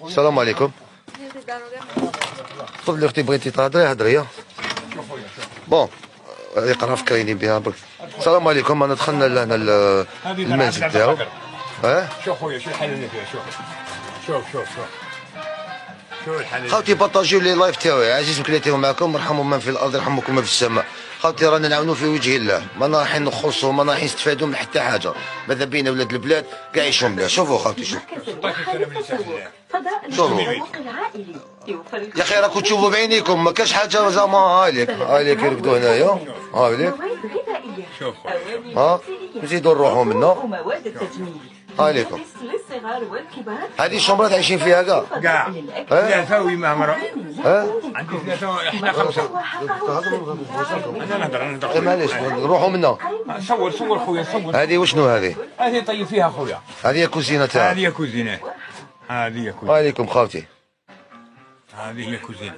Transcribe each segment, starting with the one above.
السلام عليكم. تفضلي اختي، بغيتي تهضري هضري. بون يقرا فكريني بها برك. السلام عليكم. انا دخلنا لهنا المنزل تاعو. شوف خويا شو الحل اللي فيها. شوف شو الحل. خاوتي بارطاجيو لي لايف تاعي. عزيز مكلاتيهم معكم. ارحموا من في الارض يرحمكم من في السماء. خاوتي رانا نعاونوا في وجه الله، ما رايحين نخصوا، ما رايحين نستفادوا من حتى حاجه. ماذا بينا ولاد البلاد كاع يعيشوا مليح. شوفوا خاوتي، شوفوا يا اخي، راكم تشوفوا بعينيكم، ما كاش حاجه زعما. هايليك يرقدوا هنايا. هايليك شوف نزيدوا نروحوا منا. هايليكم هذه الشومبرات عايشين فيها كاع ثلاثة ويما مرة. عندي ثلاثة، احنا خمسة. انا نهضر معليش نروحوا منا. صور خويا صور. هذه وشنو هذه؟ هذه طيب فيها خويا. هذه كوزينه تاعها. هذه كوزينة. عليكم خاوتي. هذه هي كوزينة.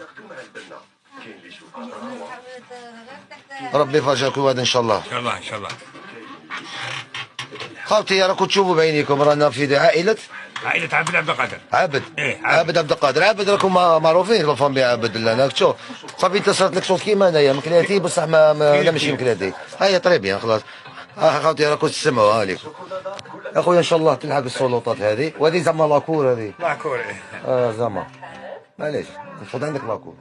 ربي يفرجكم هذا ان شاء الله. ان شاء الله. خاوتي راكم تشوفوا بعينيكم، رانا في عائلة عبد القادر. عبد. إيه عبد القادر. عبد راكم معروفين لا فامي عبد. لا شوف صافي انت صارت لك صوت كيما انايا مكلاتي، بصح لا ماشي مكلاتي. هيا طري بيان خلاص. خاوتي راكم تسمعوا. هاليكم اخويا ان شاء الله تلحق السلطات هذه، وهذه زعما لاكور. هذه لاكور. زعما معليش، خذ عندك لاكور.